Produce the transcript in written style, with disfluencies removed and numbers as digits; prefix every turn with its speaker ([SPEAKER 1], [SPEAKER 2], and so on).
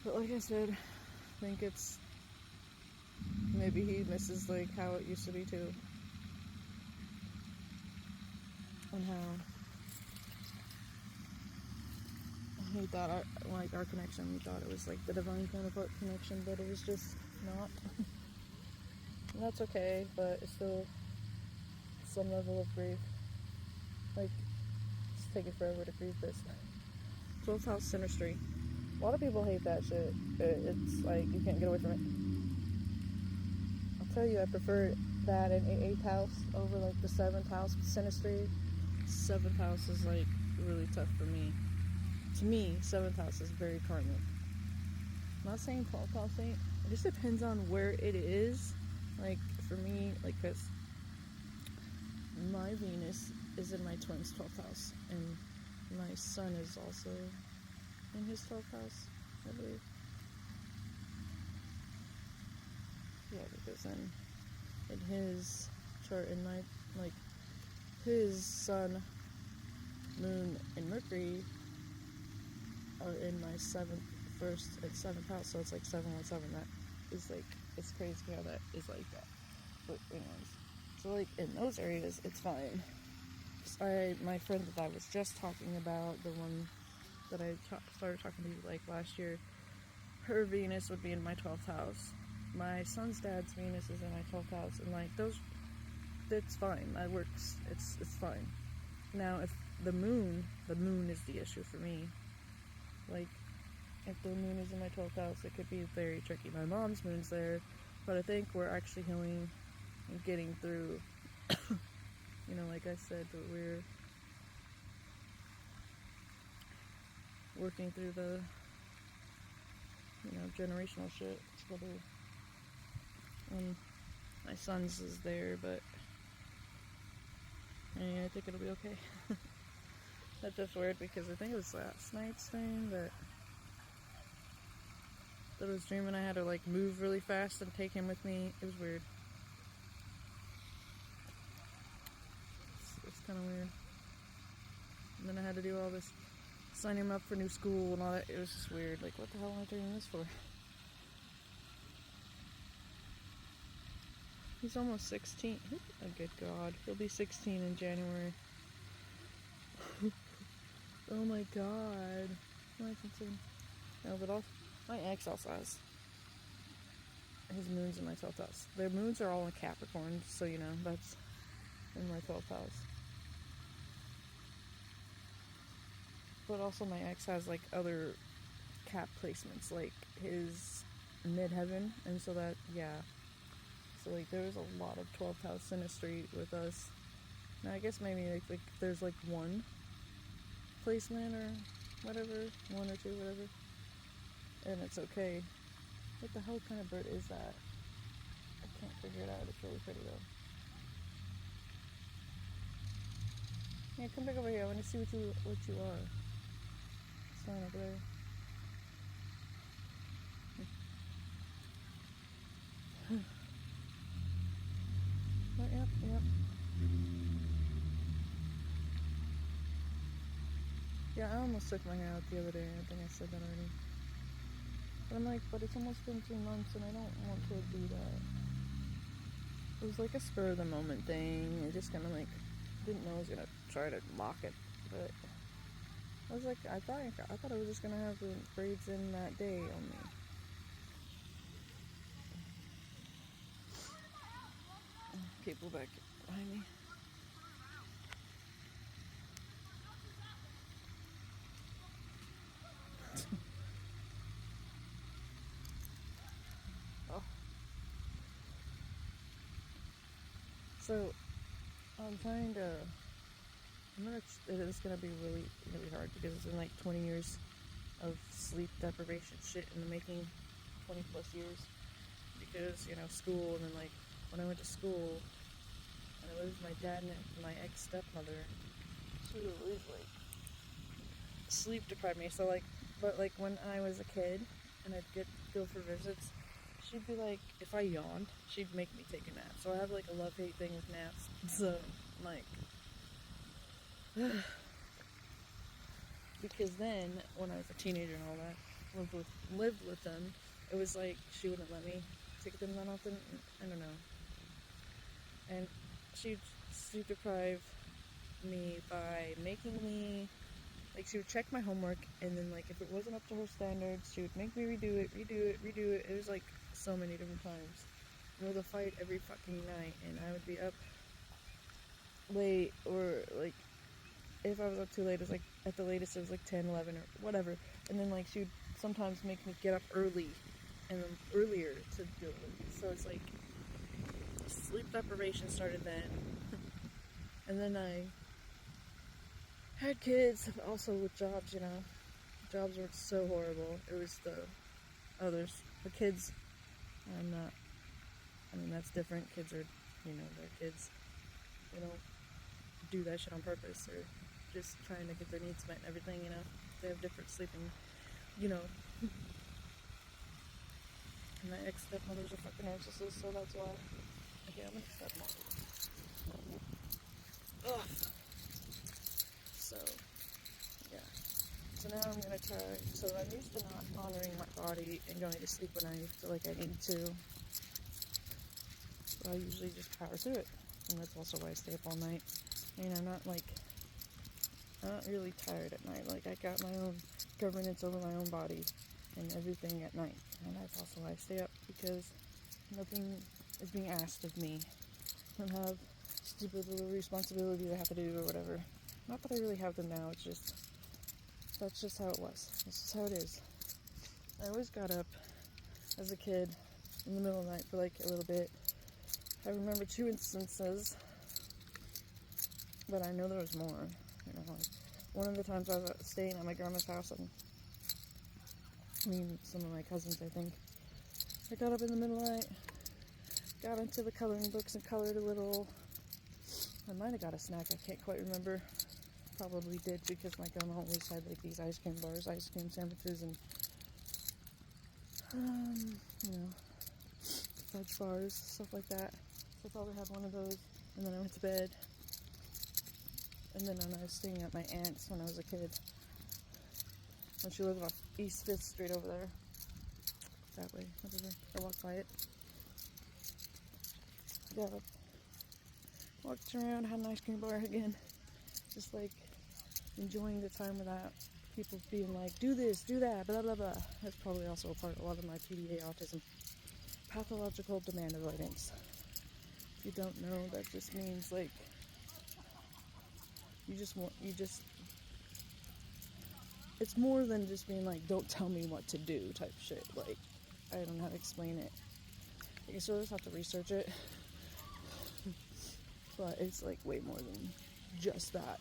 [SPEAKER 1] But like I said, I think it's maybe he misses like how it used to be too, and how he thought like our connection. We thought it was like the divine counterpart connection, but it was just not. And that's okay, but it's still some level of grief. Like, it's taking forever to grieve this. 12th house synastry. A lot of people hate that shit. It's like you can't get away from it. I'll tell you, I prefer that in 8th house over like the 7th house synastry. 7th house is like really tough for me. To me, 7th house is very karmic. I'm not saying 12th house ain't. It just depends on where it is. Like for me, like because my Venus is in my twin's 12th house, and my sun is also in his 12th house, I believe. Yeah, because then in his chart, in my, like, his sun, moon, and Mercury are in my 1st and 7th house, so it's like 717. That is like, it's crazy how that is like that. But anyways, so like in those areas, it's fine. My friend that I was just talking about, the one that I started talking to like last year, her Venus would be in my 12th house. My son's dad's Venus is in my 12th house, and like those, that's fine. That works. It's fine. Now, if the moon is the issue for me. Like, if the moon is in my 12th house, it could be very tricky. My mom's moon's there, but I think we're actually healing and getting through. You know, like I said, that we're working through the, you know, generational shit together. My son's is there, but anyway, I think it'll be okay. That's just weird because I think it was last night's dream that I was dreaming I had to like move really fast and take him with me. It was weird. It's kind of weird. And then I had to do all this, sign him up for new school and all that. It was just weird. Like, what the hell am I doing this for? He's almost 16. Oh, good God. He'll be 16 in January. Oh my God. That's insane. No, but my ex also has his moon's in my 12th house. Their moons are all in Capricorn, so you know, that's in my 12th house. But also my ex has like other Cap placements, like his midheaven, and so that, yeah. So like there was a lot of 12th house synastry with us. Now I guess maybe like there's like one placement or whatever, 1 or 2, whatever. And it's okay. What the hell kind of bird is that? I can't figure it out. It's really pretty though. Yeah, come back over here. I want to see what you are. It's fine over there. But yep. Yeah, I almost took my hair out the other day. I think I said that already. But I'm like, but it's almost been 2 months and I don't want to do that. It was like a spur of the moment thing. I just kind of like didn't know I was gonna try to lock it, but I was like, I thought I was just gonna have the braids in that day only. People back behind me. Oh. So I'm trying to. It's gonna be really, really hard because it's been like 20 years of sleep deprivation shit in the making, 20 plus years. Because, you know, school, and then like when I went to school and I lived with my dad and my ex stepmother, she would always like sleep deprive me. So like, but like when I was a kid and I'd go for visits, she'd be like, if I yawned, she'd make me take a nap. So I have like a love-hate thing with naps. So like, because then when I was a teenager and all that, lived with them, it was like she wouldn't let me take them that often. I don't know. And she'd sleep deprive me by making me, like, she would check my homework, and then, like, if it wasn't up to her standards, she would make me redo it. It was like so many different times. It was a fight every fucking night, and I would be up late, or like if I was up too late, it was like at the latest it was like 10, 11, or whatever. And then like she would sometimes make me get up early and then earlier to do it. So it's like sleep deprivation started then. And then I had kids, also with jobs, you know. Jobs were so horrible. It was the others. The kids, I'm not, I mean, that's different. Kids are, you know, they're kids. They don't do that shit on purpose. They're just trying to get their needs met and everything, you know. They have different sleeping, you know. And my ex-stepmother's a fucking narcissist, so that's why. Okay, I'm gonna stepmother. Ugh. So, yeah. So now I'm gonna try. So I'm used to not honoring my body and going to sleep when I feel like I need to. So I usually just power through it. And that's also why I stay up all night. And I'm not really tired at night. Like, I got my own governance over my own body and everything at night. And that's also why I stay up, because nothing is being asked of me. I don't have stupid little responsibilities I have to do or whatever. Not that I really have them now, it's just, that's just how it was. That's just how it is. I always got up as a kid in the middle of the night for like a little bit. I remember 2 instances, but I know there was more. You know, like one of the times I was staying at my grandma's house, and me and some of my cousins, I think, I got up in the middle of the night, got into the coloring books and colored a little. I might have got a snack, I can't quite remember. Probably did, because my grandma always had like these ice cream bars, ice cream sandwiches, and you know, fudge bars, stuff like that. So I probably had one of those, and then I went to bed. And then when I was staying at my aunt's when I was a kid, when she lived off East 5th Street over there, that way, whatever, I walked by it. Yeah, walked around, had an ice cream bar again, just like enjoying the time without people being like, do this, do that, blah blah blah. That's probably also a part of a lot of my PDA autism. Pathological demand avoidance. If you don't know, that just means like it's more than just being like, don't tell me what to do type shit. Like, I don't know how to explain it. You sort of just have to research it. But it's like way more than just that.